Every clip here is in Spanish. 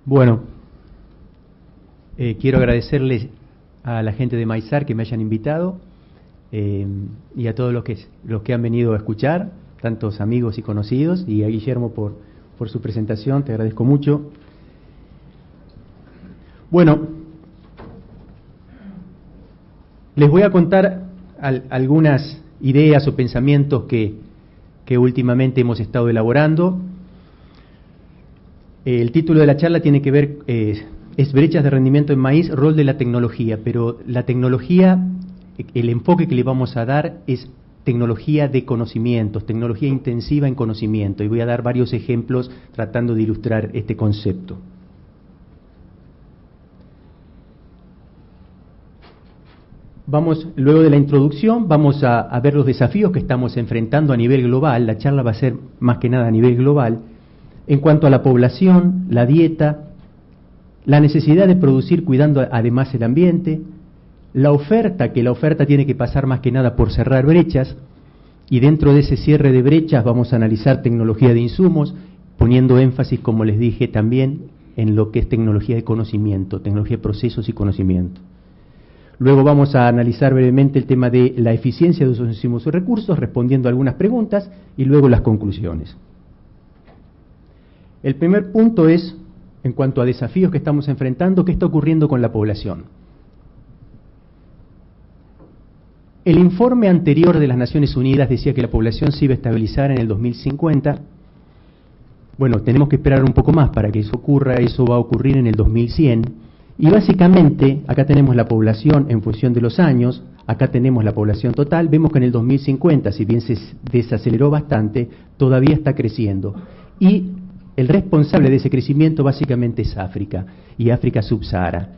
Bueno, quiero agradecerles a la gente de Maizar que me hayan invitado y a todos los que han venido a escuchar, tantos amigos y conocidos, y a Guillermo por su presentación, te agradezco mucho. Bueno, les voy a contar algunas ideas o pensamientos que últimamente hemos estado elaborando. El título de la charla tiene que ver, es brechas de rendimiento en maíz, rol de la tecnología, pero la tecnología, el enfoque que le vamos a dar es tecnología de conocimientos, tecnología intensiva en conocimiento, y voy a dar varios ejemplos tratando de ilustrar este concepto. Luego de la introducción, vamos a ver los desafíos que estamos enfrentando a nivel global. La charla va a ser más que nada a nivel global, en cuanto a la población, la dieta, la necesidad de producir cuidando además el ambiente, la oferta tiene que pasar más que nada por cerrar brechas, y dentro de ese cierre de brechas vamos a analizar tecnología de insumos, poniendo énfasis, como les dije, también en lo que es tecnología de conocimiento, tecnología de procesos y conocimiento. Luego vamos a analizar brevemente el tema de la eficiencia de usos insumos y recursos, respondiendo a algunas preguntas, y luego las conclusiones. El primer punto es, en cuanto a desafíos que estamos enfrentando, ¿qué está ocurriendo con la población? El informe anterior de las Naciones Unidas decía que la población se iba a estabilizar en el 2050. Bueno, tenemos que esperar un poco más para que eso ocurra. Eso va a ocurrir en el 2100. Y básicamente, acá tenemos la población en función de los años, acá tenemos la población total. Vemos que en el 2050, si bien se desaceleró bastante, todavía está creciendo. Y el responsable de ese crecimiento básicamente es África, y África subsahara.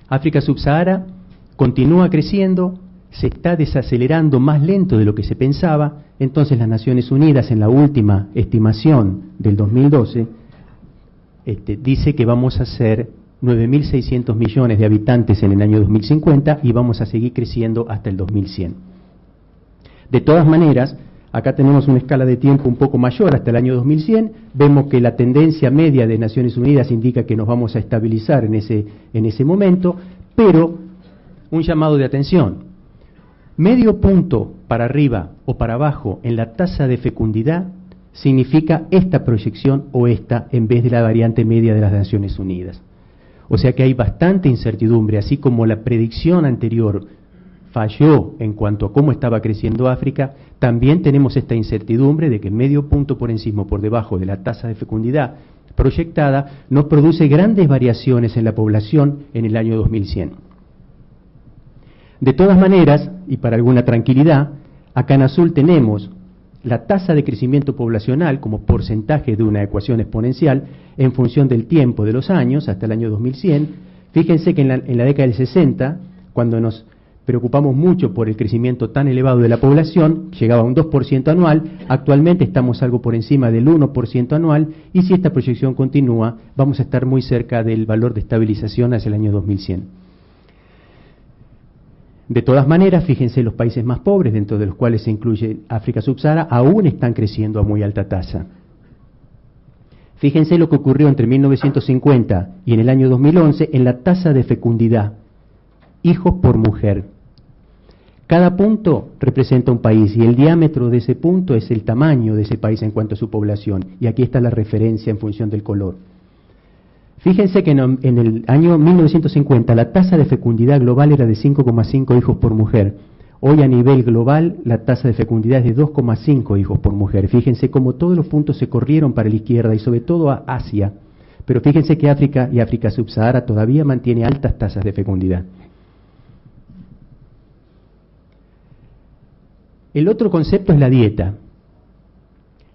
África subsahara continúa creciendo, se está desacelerando más lento de lo que se pensaba. Entonces las Naciones Unidas, en la última estimación del 2012, dice que vamos a ser 9.600 millones de habitantes en el año 2050 y vamos a seguir creciendo hasta el 2100. De todas maneras, acá tenemos una escala de tiempo un poco mayor hasta el año 2100, vemos que la tendencia media de Naciones Unidas indica que nos vamos a estabilizar en ese momento, pero un llamado de atención: medio punto para arriba o para abajo en la tasa de fecundidad significa esta proyección o esta en vez de la variante media de las Naciones Unidas. O sea que hay bastante incertidumbre, así como la predicción anterior falló en cuanto a cómo estaba creciendo África, también tenemos esta incertidumbre de que medio punto por encima o por debajo de la tasa de fecundidad proyectada nos produce grandes variaciones en la población en el año 2100. De todas maneras, y para alguna tranquilidad, acá en azul tenemos la tasa de crecimiento poblacional como porcentaje de una ecuación exponencial en función del tiempo de los años hasta el año 2100. Fíjense que en la década del 60, cuando nos preocupamos mucho por el crecimiento tan elevado de la población, llegaba a un 2% anual, actualmente estamos algo por encima del 1% anual, y si esta proyección continúa, vamos a estar muy cerca del valor de estabilización hacia el año 2100. De todas maneras, fíjense, los países más pobres, dentro de los cuales se incluye África subsahara, aún están creciendo a muy alta tasa. Fíjense lo que ocurrió entre 1950 y en el año 2011 en la tasa de fecundidad, hijos por mujer. Cada punto representa un país y el diámetro de ese punto es el tamaño de ese país en cuanto a su población. Y aquí está la referencia en función del color. Fíjense que en el año 1950 la tasa de fecundidad global era de 5,5 hijos por mujer. Hoy a nivel global la tasa de fecundidad es de 2,5 hijos por mujer. Fíjense cómo todos los puntos se corrieron para la izquierda y sobre todo a Asia. Pero fíjense que África y África subsahara todavía mantiene altas tasas de fecundidad. El otro concepto es la dieta.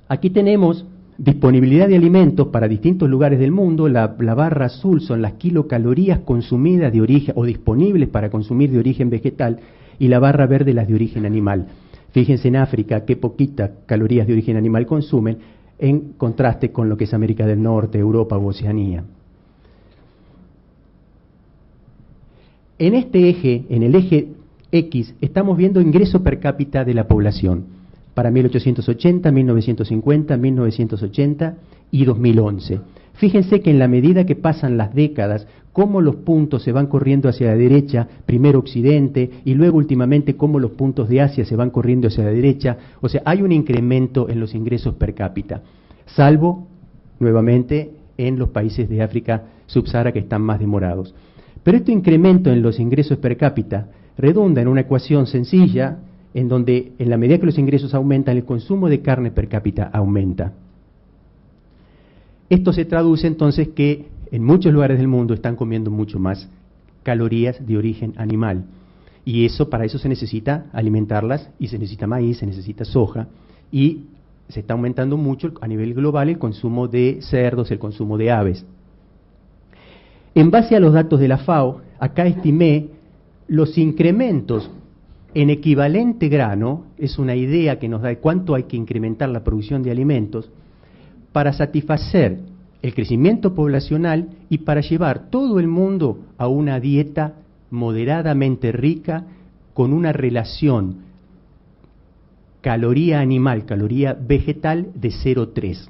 Aquí tenemos disponibilidad de alimentos para distintos lugares del mundo. La barra azul son las kilocalorías consumidas de origen o disponibles para consumir de origen vegetal, y la barra verde las de origen animal. Fíjense en África qué poquitas calorías de origen animal consumen en contraste con lo que es América del Norte, Europa u Oceanía. En este eje, en el eje X, estamos viendo ingreso per cápita de la población para 1880, 1950, 1980 y 2011. Fíjense que en la medida que pasan las décadas, cómo los puntos se van corriendo hacia la derecha, primero Occidente, y luego últimamente cómo los puntos de Asia se van corriendo hacia la derecha. O sea, hay un incremento en los ingresos per cápita, salvo, nuevamente, en los países de África subsahara que están más demorados. Pero este incremento en los ingresos per cápita redunda en una ecuación sencilla, en donde en la medida que los ingresos aumentan, el consumo de carne per cápita aumenta. Esto se traduce entonces que en muchos lugares del mundo están comiendo mucho más calorías de origen animal. Y eso, para eso se necesita alimentarlas, y se necesita maíz, se necesita soja, y se está aumentando mucho a nivel global el consumo de cerdos, el consumo de aves. En base a los datos de la FAO, acá estimé los incrementos en equivalente grano, es una idea que nos da de cuánto hay que incrementar la producción de alimentos, para satisfacer el crecimiento poblacional y para llevar todo el mundo a una dieta moderadamente rica con una relación caloría animal, caloría vegetal de 0,3.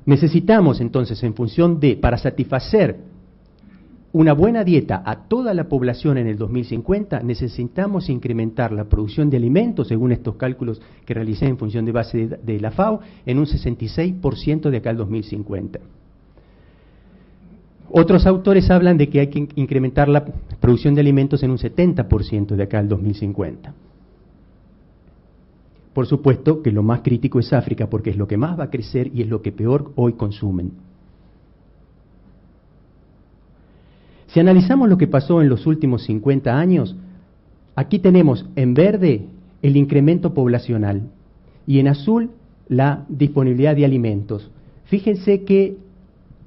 Necesitamos entonces, en función de, para satisfacer una buena dieta a toda la población en el 2050, necesitamos incrementar la producción de alimentos, según estos cálculos que realicé en función de base de la FAO, en un 66% de acá al 2050. Otros autores hablan de que hay que incrementar la producción de alimentos en un 70% de acá al 2050. Por supuesto que lo más crítico es África, porque es lo que más va a crecer y es lo que peor hoy consumen. Si analizamos lo que pasó en los últimos 50 años, aquí tenemos en verde el incremento poblacional y en azul la disponibilidad de alimentos. Fíjense que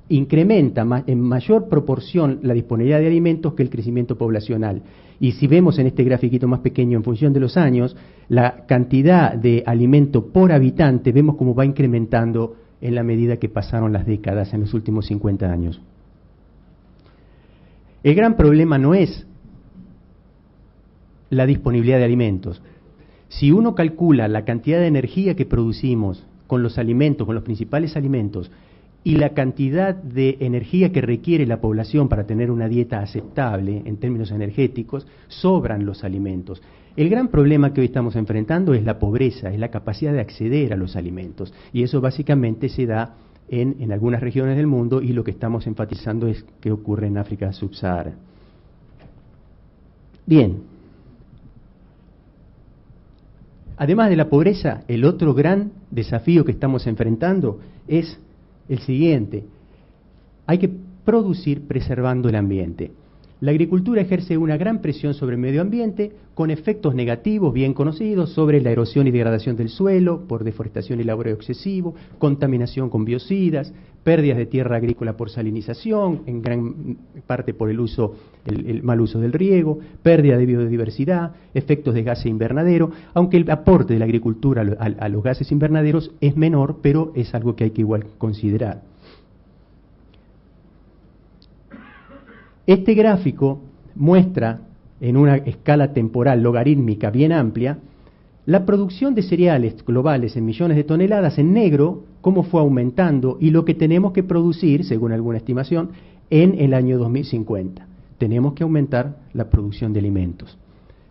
incrementa en mayor proporción la disponibilidad de alimentos que el crecimiento poblacional. Y si vemos en este grafiquito más pequeño en función de los años, la cantidad de alimento por habitante, vemos cómo va incrementando en la medida que pasaron las décadas en los últimos 50 años. El gran problema no es la disponibilidad de alimentos. Si uno calcula la cantidad de energía que producimos con los alimentos, con los principales alimentos, y la cantidad de energía que requiere la población para tener una dieta aceptable en términos energéticos, sobran los alimentos. El gran problema que hoy estamos enfrentando es la pobreza, es la capacidad de acceder a los alimentos, y eso básicamente se da en algunas regiones del mundo, y lo que estamos enfatizando es que ocurre en África subsahara. Bien. Además de la pobreza, el otro gran desafío que estamos enfrentando es el siguiente: hay que producir preservando el ambiente. La agricultura ejerce una gran presión sobre el medio ambiente, con efectos negativos bien conocidos sobre la erosión y degradación del suelo por deforestación y laboreo excesivo, contaminación con biocidas, pérdidas de tierra agrícola por salinización, en gran parte por el mal uso del riego, pérdida de biodiversidad, efectos de gases invernadero, aunque el aporte de la agricultura a los gases invernaderos es menor, pero es algo que hay que igual considerar. Este gráfico muestra, en una escala temporal logarítmica bien amplia, la producción de cereales globales en millones de toneladas en negro, cómo fue aumentando, y lo que tenemos que producir, según alguna estimación, en el año 2050. Tenemos que aumentar la producción de alimentos.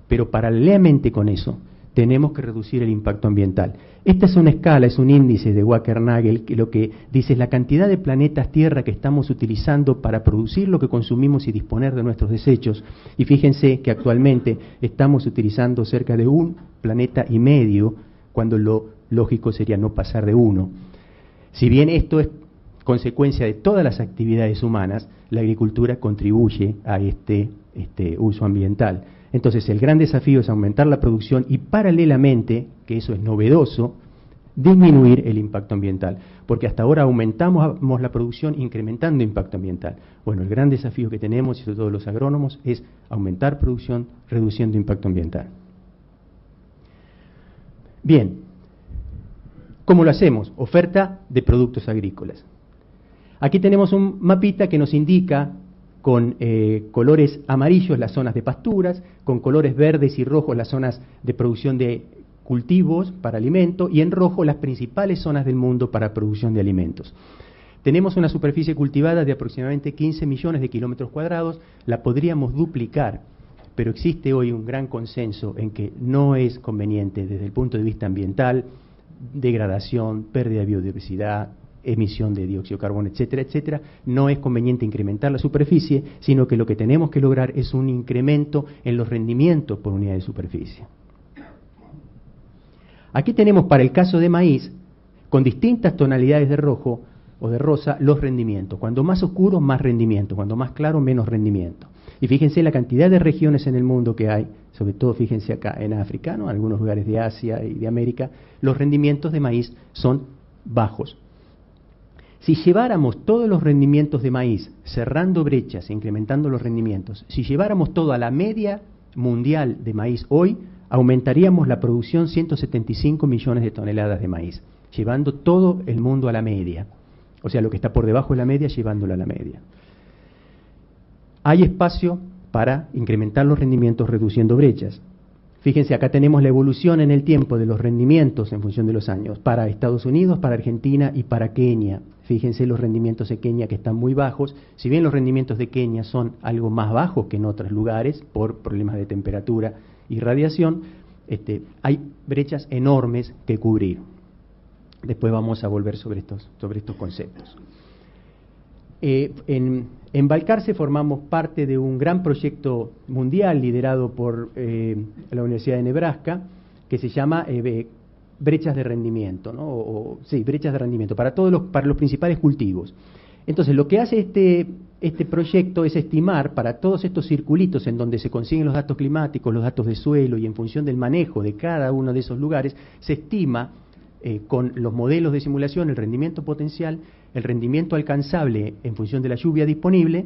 Pero paralelamente con eso, tenemos que reducir el impacto ambiental. Esta es una escala, es un índice de Wackernagel, que lo que dice es la cantidad de planetas Tierra que estamos utilizando para producir lo que consumimos y disponer de nuestros desechos. Y fíjense que actualmente estamos utilizando cerca de 1,5 planetas, cuando lo lógico sería no pasar de 1. Si bien esto es consecuencia de todas las actividades humanas, la agricultura contribuye a este uso ambiental. Entonces el gran desafío es aumentar la producción y paralelamente, que eso es novedoso, disminuir el impacto ambiental, porque hasta ahora aumentamos la producción incrementando impacto ambiental. Bueno, el gran desafío que tenemos, y sobre todo los agrónomos, es aumentar producción reduciendo impacto ambiental. Bien, ¿cómo lo hacemos? Oferta de productos agrícolas. Aquí tenemos un mapita que nos indica con colores amarillos las zonas de pasturas, con colores verdes y rojos las zonas de producción de cultivos para alimento, y en rojo las principales zonas del mundo para producción de alimentos. Tenemos una superficie cultivada de aproximadamente 15 millones de kilómetros cuadrados, la podríamos duplicar, pero existe hoy un gran consenso en que no es conveniente desde el punto de vista ambiental, degradación, pérdida de biodiversidad, emisión de dióxido de carbono, etcétera, etcétera. No es conveniente incrementar la superficie, sino que lo que tenemos que lograr es un incremento en los rendimientos por unidad de superficie. Aquí tenemos para el caso de maíz, con distintas tonalidades de rojo o de rosa, los rendimientos. Cuando más oscuro, más rendimiento. Cuando más claro, menos rendimiento. Y fíjense la cantidad de regiones en el mundo que hay, sobre todo fíjense acá en África, ¿no? En algunos lugares de Asia y de América, los rendimientos de maíz son bajos. Si lleváramos todos los rendimientos de maíz, cerrando brechas e incrementando los rendimientos, si lleváramos todo a la media mundial de maíz hoy, aumentaríamos la producción 175 millones de toneladas de maíz, llevando todo el mundo a la media. O sea, lo que está por debajo de la media, llevándolo a la media. Hay espacio para incrementar los rendimientos reduciendo brechas. Fíjense, acá tenemos la evolución en el tiempo de los rendimientos en función de los años, para Estados Unidos, para Argentina y para Kenia. Fíjense los rendimientos de Kenia que están muy bajos. Si bien los rendimientos de Kenia son algo más bajos que en otros lugares por problemas de temperatura y radiación, hay brechas enormes que cubrir. Después vamos a volver sobre estos conceptos. En Balcarce formamos parte de un gran proyecto mundial liderado por la Universidad de Nebraska, que se llama brechas de rendimiento, ¿no? Brechas de rendimiento para los principales cultivos. Entonces, lo que hace este proyecto es estimar para todos estos circulitos en donde se consiguen los datos climáticos, los datos de suelo, y en función del manejo de cada uno de esos lugares, se estima con los modelos de simulación el rendimiento potencial, el rendimiento alcanzable en función de la lluvia disponible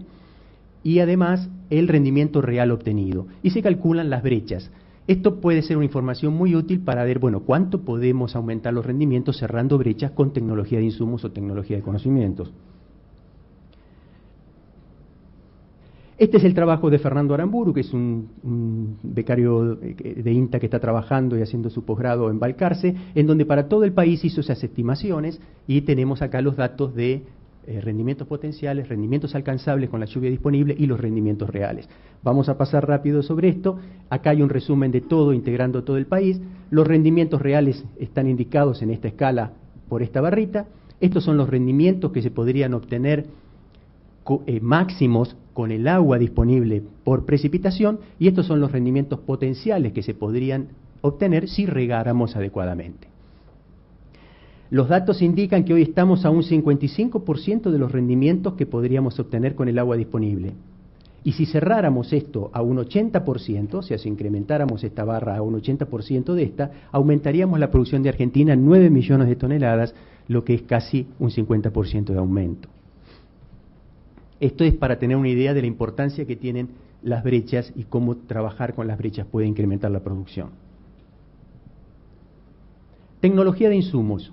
y además el rendimiento real obtenido. Y se calculan las brechas. Esto puede ser una información muy útil para ver, bueno, cuánto podemos aumentar los rendimientos cerrando brechas con tecnología de insumos o tecnología de conocimientos. Este es el trabajo de Fernando Aramburu, que es un becario de INTA que está trabajando y haciendo su posgrado en Balcarce, en donde para todo el país hizo esas estimaciones, y tenemos acá los datos de rendimientos potenciales, rendimientos alcanzables con la lluvia disponible y los rendimientos reales. Vamos a pasar rápido sobre esto. Acá hay un resumen de todo, integrando todo el país. Los rendimientos reales están indicados en esta escala por esta barrita. Estos son los rendimientos que se podrían obtener máximos con el agua disponible por precipitación, y estos son los rendimientos potenciales que se podrían obtener si regáramos adecuadamente. Los datos indican que hoy estamos a un 55% de los rendimientos que podríamos obtener con el agua disponible. Y si cerráramos esto a un 80%, o sea, si incrementáramos esta barra a un 80% de esta, aumentaríamos la producción de Argentina en 9 millones de toneladas, lo que es casi un 50% de aumento. Esto es para tener una idea de la importancia que tienen las brechas y cómo trabajar con las brechas puede incrementar la producción. Tecnología de insumos.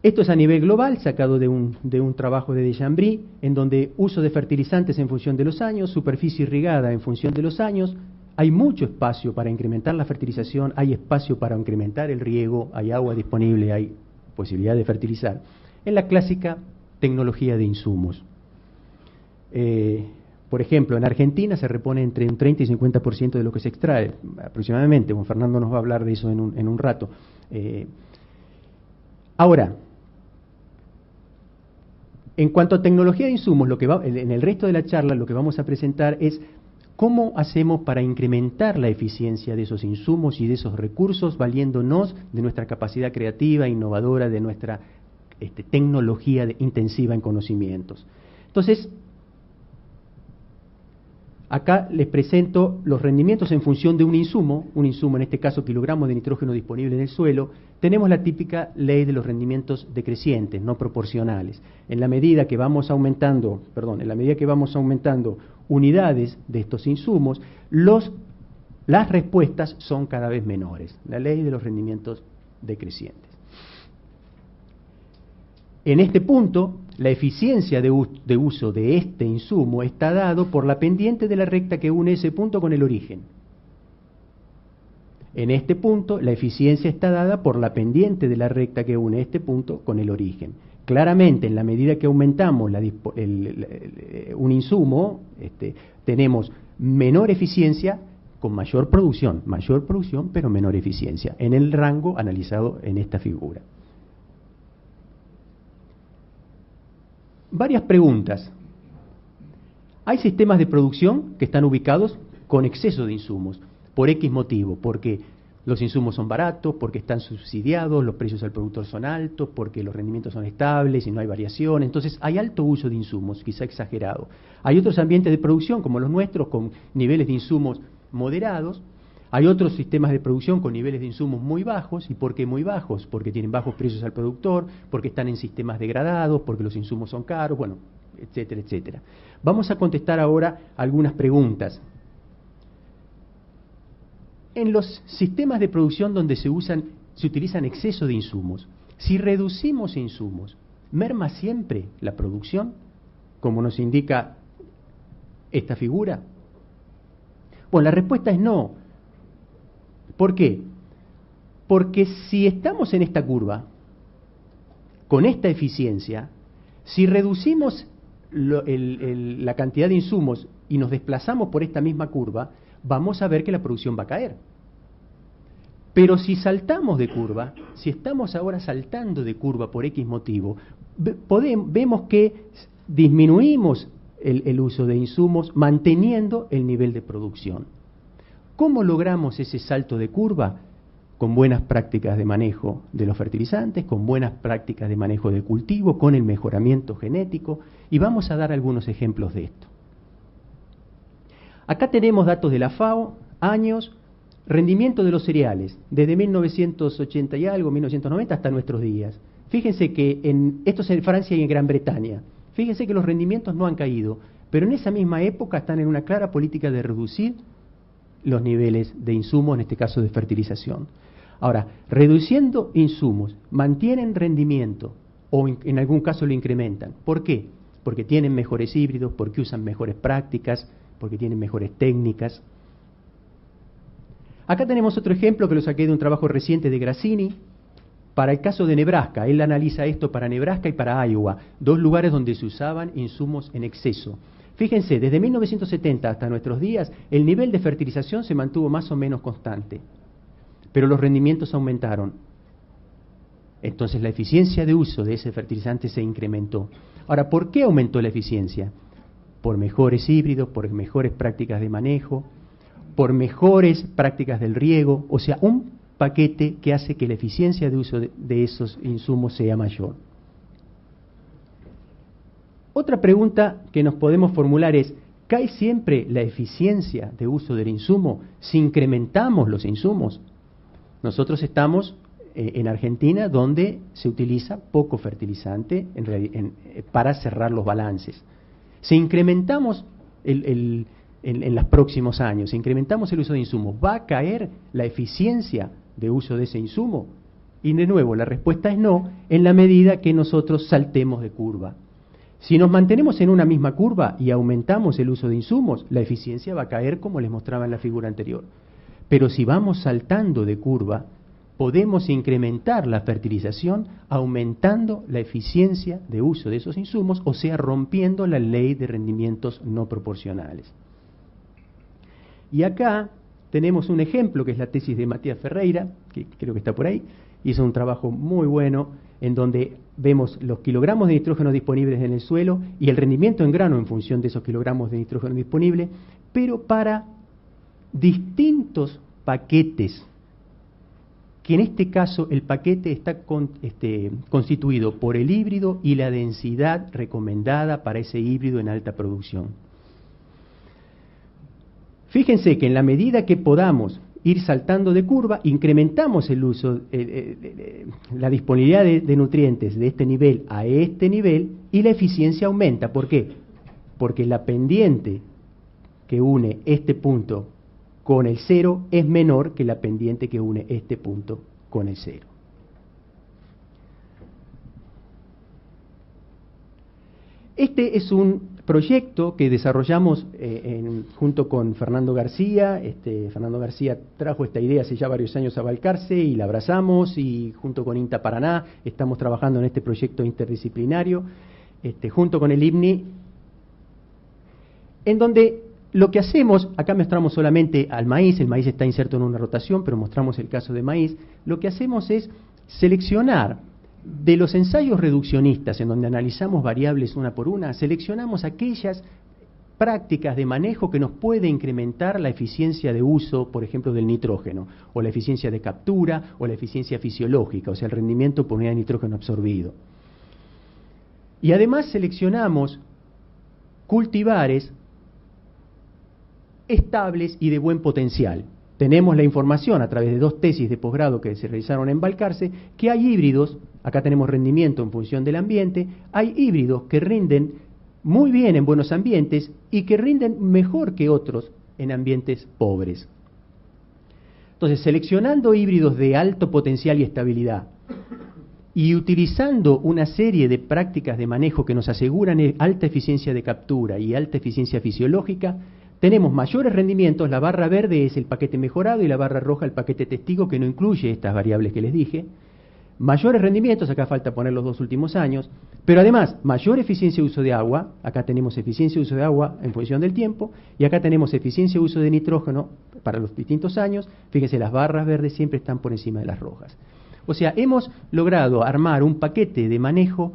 Esto es a nivel global, sacado de un trabajo de Deschambry, en donde uso de fertilizantes en función de los años, superficie irrigada en función de los años. Hay mucho espacio para incrementar la fertilización, hay espacio para incrementar el riego, hay agua disponible, hay posibilidad de fertilizar. En la clásica tecnología de insumos. Por ejemplo, en Argentina se repone entre un 30 y 50% de lo que se extrae, aproximadamente. Bueno, Fernando nos va a hablar de eso en un rato. Ahora, en cuanto a tecnología de insumos, en el resto de la charla lo que vamos a presentar es cómo hacemos para incrementar la eficiencia de esos insumos y de esos recursos, valiéndonos de nuestra capacidad creativa, innovadora, de nuestra tecnología intensiva en conocimientos. Entonces, acá les presento los rendimientos en función de un insumo en este caso kilogramos de nitrógeno disponible en el suelo. Tenemos la típica ley de los rendimientos decrecientes, no proporcionales. En la medida que vamos aumentando unidades de estos insumos, las respuestas son cada vez menores. La ley de los rendimientos decrecientes. En este punto, la eficiencia de uso de este insumo está dado por la pendiente de la recta que une ese punto con el origen. En este punto, la eficiencia está dada por la pendiente de la recta que une este punto con el origen. Claramente, en la medida que aumentamos un insumo, tenemos menor eficiencia con mayor producción, pero menor eficiencia, en el rango analizado en esta figura. Varias preguntas. Hay sistemas de producción que están ubicados con exceso de insumos, por X motivo, porque los insumos son baratos, porque están subsidiados, los precios al productor son altos, porque los rendimientos son estables y no hay variación. Entonces hay alto uso de insumos, quizá exagerado. Hay otros ambientes de producción, como los nuestros, con niveles de insumos moderados. Hay otros sistemas de producción con niveles de insumos muy bajos. ¿Y por qué muy bajos? Porque tienen bajos precios al productor, porque están en sistemas degradados, porque los insumos son caros, bueno, etcétera, etcétera. Vamos a contestar ahora algunas preguntas. En los sistemas de producción donde se utilizan exceso de insumos, si reducimos insumos, ¿merma siempre la producción, como nos indica esta figura? Bueno, la respuesta es no. ¿Por qué? Porque si estamos en esta curva, con esta eficiencia, si reducimos la cantidad de insumos y nos desplazamos por esta misma curva, vamos a ver que la producción va a caer. Pero si saltamos de curva, si estamos ahora saltando de curva por X motivo, vemos que disminuimos el uso de insumos manteniendo el nivel de producción. ¿Cómo logramos ese salto de curva? Con buenas prácticas de manejo de los fertilizantes, con buenas prácticas de manejo del cultivo, con el mejoramiento genético, y vamos a dar algunos ejemplos de esto. Acá tenemos datos de la FAO, años, rendimiento de los cereales, desde 1980 y algo, 1990 hasta nuestros días. Fíjense que esto es en Francia y en Gran Bretaña. Fíjense que los rendimientos no han caído, pero en esa misma época están en una clara política de reducir los niveles de insumos, en este caso de fertilización. Ahora, reduciendo insumos, mantienen rendimiento o en algún caso lo incrementan. ¿Por qué? Porque tienen mejores híbridos, porque usan mejores prácticas, porque tienen mejores técnicas. Acá tenemos otro ejemplo que lo saqué de un trabajo reciente de Grassini, para el caso de Nebraska. Él analiza esto para Nebraska y para Iowa, dos lugares donde se usaban insumos en exceso. Fíjense, desde 1970 hasta nuestros días, el nivel de fertilización se mantuvo más o menos constante, pero los rendimientos aumentaron. Entonces la eficiencia de uso de ese fertilizante se incrementó. Ahora, ¿por qué aumentó la eficiencia? Por mejores híbridos, por mejores prácticas de manejo, por mejores prácticas del riego, o sea, un paquete que hace que la eficiencia de uso de esos insumos sea mayor. Otra pregunta que nos podemos formular es, ¿cae siempre la eficiencia de uso del insumo si incrementamos los insumos? Nosotros estamos en Argentina, donde se utiliza poco fertilizante para cerrar los balances. Si incrementamos en los próximos años, si incrementamos el uso de insumos, ¿va a caer la eficiencia de uso de ese insumo? Y de nuevo, la respuesta es no, en la medida que nosotros saltemos de curva. Si nos mantenemos en una misma curva y aumentamos el uso de insumos, la eficiencia va a caer como les mostraba en la figura anterior. Pero si vamos saltando de curva, podemos incrementar la fertilización aumentando la eficiencia de uso de esos insumos, o sea, rompiendo la ley de rendimientos no proporcionales. Y acá tenemos un ejemplo que es la tesis de Matías Ferreira, que creo que está por ahí, hizo un trabajo muy bueno en donde vemos los kilogramos de nitrógeno disponibles en el suelo y el rendimiento en grano en función de esos kilogramos de nitrógeno disponible, pero para distintos paquetes, que en este caso el paquete está constituido por el híbrido y la densidad recomendada para ese híbrido en alta producción. Fíjense que en la medida que podamos ir saltando de curva, incrementamos el uso, la disponibilidad de nutrientes de este nivel a este nivel y la eficiencia aumenta. ¿Por qué? Porque la pendiente que une este punto con el cero es menor que la pendiente que une este punto con el cero. Este es un proyecto que desarrollamos junto con Fernando García. Fernando García trajo esta idea hace ya varios años a Balcarce y la abrazamos, y junto con INTA Paraná estamos trabajando en este proyecto interdisciplinario, junto con el IBNI, en donde lo que hacemos, acá mostramos solamente al maíz, el maíz está inserto en una rotación, pero mostramos el caso de maíz. Lo que hacemos es seleccionar de los ensayos reduccionistas, en donde analizamos variables una por una, seleccionamos aquellas prácticas de manejo que nos puede incrementar la eficiencia de uso, por ejemplo, del nitrógeno, o la eficiencia de captura, o la eficiencia fisiológica, o sea, el rendimiento por unidad de nitrógeno absorbido. Y además seleccionamos cultivares estables y de buen potencial. Tenemos la información a través de 2 tesis de posgrado que se realizaron en Balcarce, que hay híbridos, acá tenemos rendimiento en función del ambiente, hay híbridos que rinden muy bien en buenos ambientes y que rinden mejor que otros en ambientes pobres. Entonces, seleccionando híbridos de alto potencial y estabilidad y utilizando una serie de prácticas de manejo que nos aseguran alta eficiencia de captura y alta eficiencia fisiológica, tenemos mayores rendimientos. La barra verde es el paquete mejorado y la barra roja el paquete testigo, que no incluye estas variables que les dije. Mayores rendimientos, acá falta poner los 2 últimos años, pero además mayor eficiencia de uso de agua. Acá tenemos eficiencia de uso de agua en función del tiempo, y acá tenemos eficiencia de uso de nitrógeno para los distintos años. Fíjense, las barras verdes siempre están por encima de las rojas. O sea, hemos logrado armar un paquete de manejo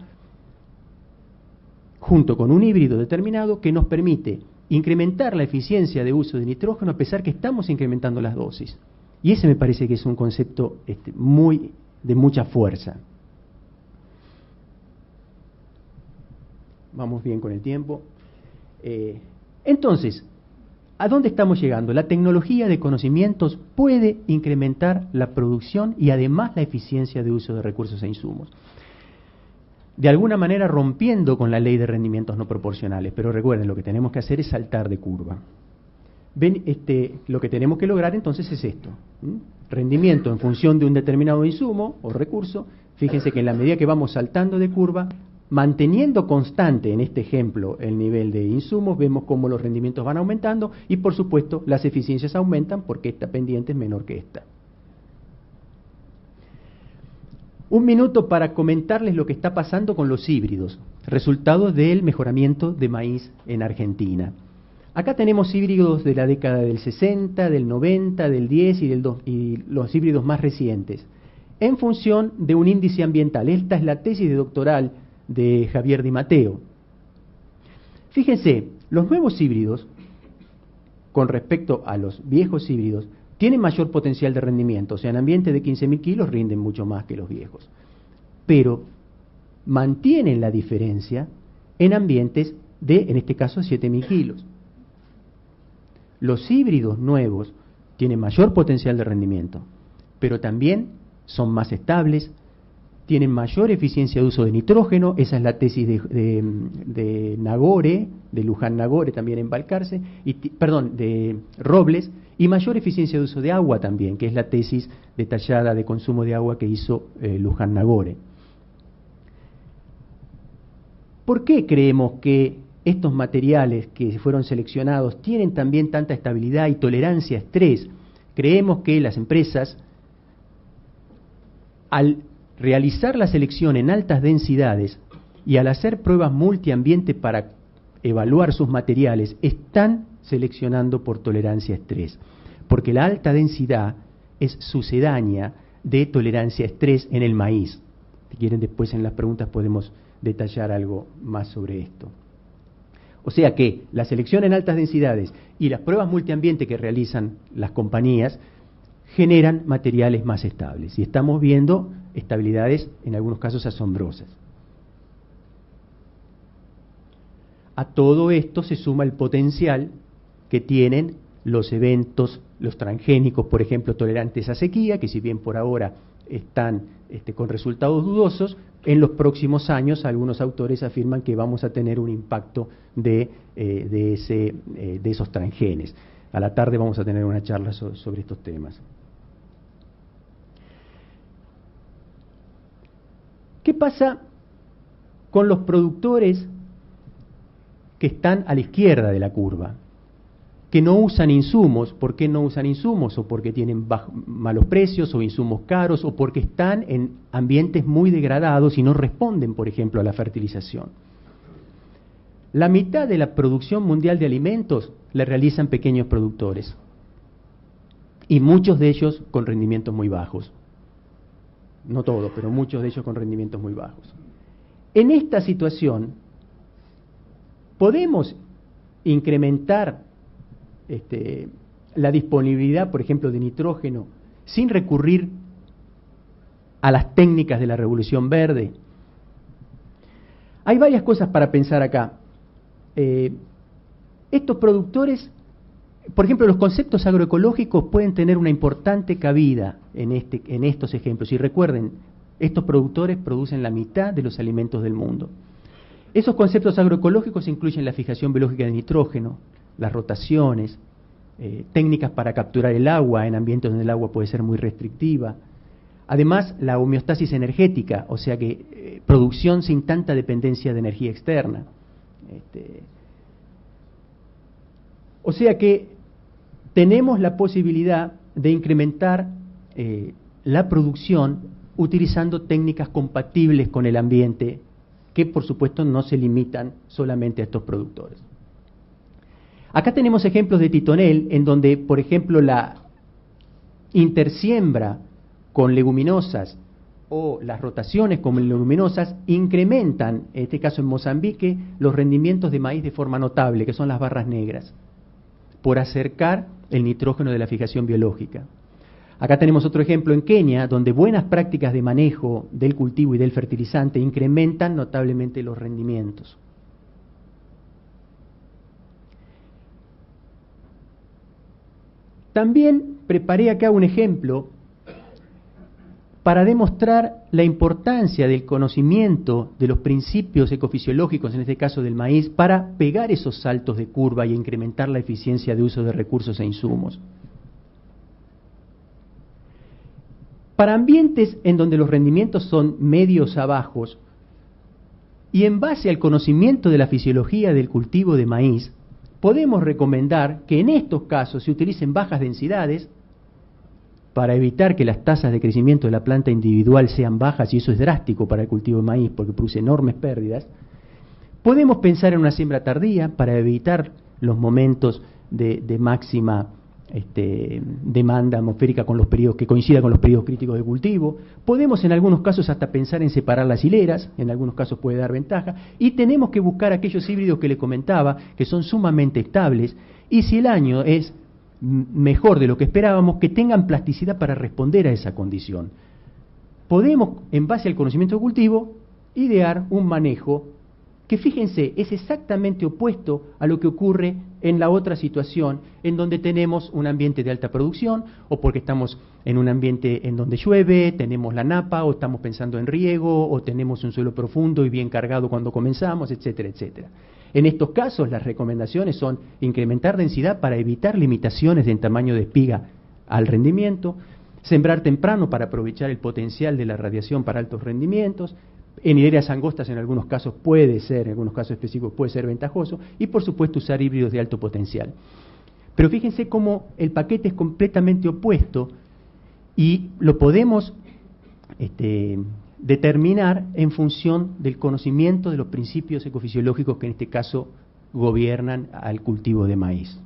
junto con un híbrido determinado que nos permite incrementar la eficiencia de uso de nitrógeno a pesar que estamos incrementando las dosis. Y ese me parece que es un concepto de mucha fuerza. Vamos bien con el tiempo. Entonces, ¿a dónde estamos llegando? La tecnología de conocimientos puede incrementar la producción y además la eficiencia de uso de recursos e insumos, de alguna manera rompiendo con la ley de rendimientos no proporcionales. Pero recuerden, lo que tenemos que hacer es saltar de curva. Ven, lo que tenemos que lograr entonces es esto, rendimiento en función de un determinado insumo o recurso. Fíjense que en la medida que vamos saltando de curva, manteniendo constante en este ejemplo el nivel de insumos, vemos cómo los rendimientos van aumentando y por supuesto las eficiencias aumentan porque esta pendiente es menor que esta. Un minuto para comentarles lo que está pasando con los híbridos, resultado del mejoramiento de maíz en Argentina. Acá tenemos híbridos de la década del 60, del 90, del 10 y los híbridos más recientes, en función de un índice ambiental. Esta es la tesis de doctoral de Javier Di Matteo. Fíjense, los nuevos híbridos, con respecto a los viejos híbridos, tienen mayor potencial de rendimiento. O sea, en ambientes de 15.000 kilos rinden mucho más que los viejos. Pero mantienen la diferencia en ambientes de, en este caso, 7.000 kilos. Los híbridos nuevos tienen mayor potencial de rendimiento, pero también son más estables, tienen mayor eficiencia de uso de nitrógeno. Esa es la tesis de Nagore, de Luján Nagore, también en Balcarce, de Robles, y mayor eficiencia de uso de agua también, que es la tesis detallada de consumo de agua que hizo Luján Nagore. ¿Por qué creemos que estos materiales que fueron seleccionados tienen también tanta estabilidad y tolerancia a estrés? Creemos que las empresas, al realizar la selección en altas densidades y al hacer pruebas multiambiente para evaluar sus materiales, están seleccionando por tolerancia a estrés, porque la alta densidad es sucedánea de tolerancia a estrés en el maíz. Si quieren, después en las preguntas podemos detallar algo más sobre esto. O sea que la selección en altas densidades y las pruebas multiambiente que realizan las compañías generan materiales más estables, y estamos viendo estabilidades en algunos casos asombrosas. A todo esto se suma el potencial que tienen los eventos, los transgénicos, por ejemplo, tolerantes a sequía, que si bien por ahora están con resultados dudosos, en los próximos años algunos autores afirman que vamos a tener un impacto de esos transgenes. A la tarde vamos a tener una charla sobre estos temas. ¿Qué pasa con los productores que están a la izquierda de la curva, que no usan insumos. ¿Por qué no usan insumos? O porque tienen malos precios, o insumos caros, o porque están en ambientes muy degradados y no responden, por ejemplo, a la fertilización. La mitad de la producción mundial de alimentos la realizan pequeños productores, y muchos de ellos con rendimientos muy bajos. No todos, pero muchos de ellos con rendimientos muy bajos. En esta situación, podemos incrementar la disponibilidad, por ejemplo, de nitrógeno, sin recurrir a las técnicas de la Revolución Verde. Hay varias cosas para pensar acá. Estos productores, por ejemplo, los conceptos agroecológicos pueden tener una importante cabida en estos ejemplos. Y recuerden, estos productores producen la mitad de los alimentos del mundo. Esos conceptos agroecológicos incluyen la fijación biológica de nitrógeno, las rotaciones, técnicas para capturar el agua en ambientes donde el agua puede ser muy restrictiva. Además, la homeostasis energética, o sea que producción sin tanta dependencia de energía externa. O sea que tenemos la posibilidad de incrementar la producción utilizando técnicas compatibles con el ambiente, que por supuesto no se limitan solamente a estos productores. Acá tenemos ejemplos de titonel en donde, por ejemplo, la intersiembra con leguminosas o las rotaciones con leguminosas incrementan, en este caso en Mozambique, los rendimientos de maíz de forma notable, que son las barras negras, por acercar el nitrógeno de la fijación biológica. Acá tenemos otro ejemplo en Kenia, donde buenas prácticas de manejo del cultivo y del fertilizante incrementan notablemente los rendimientos. También preparé acá un ejemplo para demostrar la importancia del conocimiento de los principios ecofisiológicos, en este caso del maíz, para pegar esos saltos de curva y incrementar la eficiencia de uso de recursos e insumos. Para ambientes en donde los rendimientos son medios a bajos, y en base al conocimiento de la fisiología del cultivo de maíz, podemos recomendar que en estos casos se utilicen bajas densidades para evitar que las tasas de crecimiento de la planta individual sean bajas, y eso es drástico para el cultivo de maíz porque produce enormes pérdidas. Podemos pensar en una siembra tardía para evitar los momentos de máxima demanda atmosférica con los periodos que coincida con los periodos críticos de cultivo. Podemos en algunos casos hasta pensar en separar las hileras, en algunos casos puede dar ventaja, y tenemos que buscar aquellos híbridos que le comentaba, que son sumamente estables, y si el año es mejor de lo que esperábamos, que tengan plasticidad para responder a esa condición. Podemos, en base al conocimiento de cultivo, idear un manejo que, fíjense, es exactamente opuesto a lo que ocurre en la otra situación, en donde tenemos un ambiente de alta producción, o porque estamos en un ambiente en donde llueve, tenemos la napa, o estamos pensando en riego, o tenemos un suelo profundo y bien cargado cuando comenzamos, etcétera, etcétera. En estos casos, las recomendaciones son incrementar densidad para evitar limitaciones en tamaño de espiga al rendimiento, sembrar temprano para aprovechar el potencial de la radiación para altos rendimientos. En hileras angostas en algunos casos puede ser, en algunos casos específicos puede ser ventajoso, y por supuesto usar híbridos de alto potencial. Pero fíjense cómo el paquete es completamente opuesto y lo podemos determinar en función del conocimiento de los principios ecofisiológicos que en este caso gobiernan al cultivo de maíz.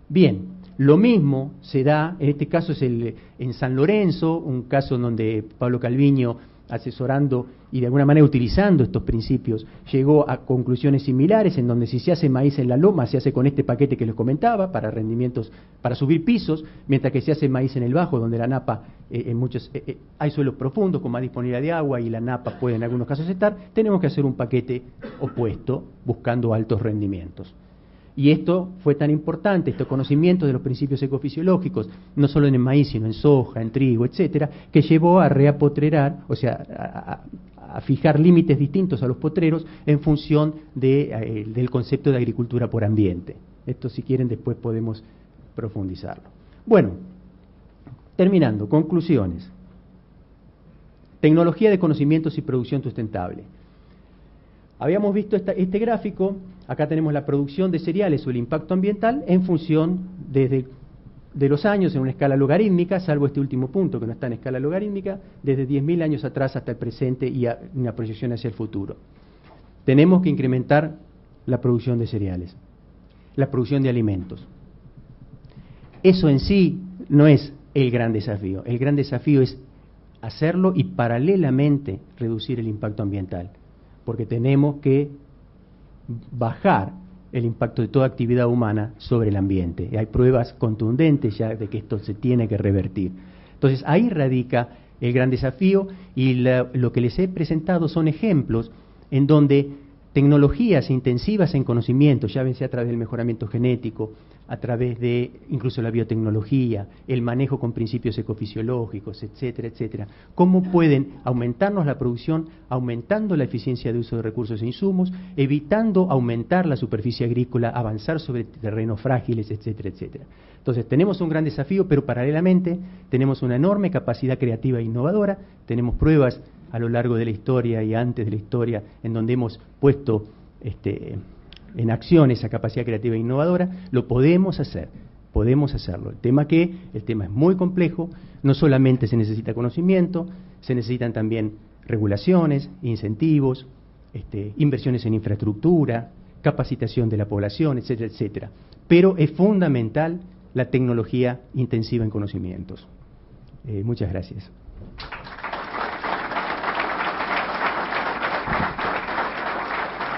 Bien, lo mismo se da, en este caso es en San Lorenzo, un caso en donde Pablo Calviño, asesorando y de alguna manera utilizando estos principios, llegó a conclusiones similares, en donde si se hace maíz en la loma, se hace con este paquete que les comentaba, para rendimientos, para subir pisos, mientras que se hace maíz en el bajo, donde la napa, en muchos hay suelos profundos con más disponibilidad de agua y la napa puede en algunos casos estar, tenemos que hacer un paquete opuesto, buscando altos rendimientos. Y esto fue tan importante, este conocimiento de los principios ecofisiológicos, no solo en el maíz, sino en soja, en trigo, etcétera, que llevó a reapotrerar, o sea, a fijar límites distintos a los potreros en función del concepto de agricultura por ambiente. Esto, si quieren, después podemos profundizarlo. Bueno, terminando, conclusiones. Tecnología de conocimientos y producción sustentable. Habíamos visto este gráfico, acá tenemos la producción de cereales o el impacto ambiental en función de los años en una escala logarítmica, salvo este último punto que no está en escala logarítmica, desde 10.000 años atrás hasta el presente y una proyección hacia el futuro. Tenemos que incrementar la producción de cereales, la producción de alimentos. Eso en sí no es el gran desafío. El gran desafío es hacerlo y paralelamente reducir el impacto ambiental, porque tenemos que bajar el impacto de toda actividad humana sobre el ambiente. Y hay pruebas contundentes ya de que esto se tiene que revertir. Entonces ahí radica el gran desafío y lo que les he presentado son ejemplos en donde tecnologías intensivas en conocimiento, ya sea a través del mejoramiento genético, a través de incluso la biotecnología, el manejo con principios ecofisiológicos, etcétera, etcétera, cómo pueden aumentarnos la producción, aumentando la eficiencia de uso de recursos e insumos, evitando aumentar la superficie agrícola, avanzar sobre terrenos frágiles, etcétera, etcétera. Entonces tenemos un gran desafío, pero paralelamente tenemos una enorme capacidad creativa e innovadora, tenemos pruebas a lo largo de la historia y antes de la historia en donde hemos puesto en acción esa capacidad creativa e innovadora. Lo podemos hacer, podemos hacerlo. El tema es muy complejo, no solamente se necesita conocimiento, se necesitan también regulaciones, incentivos, inversiones en infraestructura, capacitación de la población, etcétera, etcétera. Pero es fundamental la tecnología intensiva en conocimientos. Muchas gracias.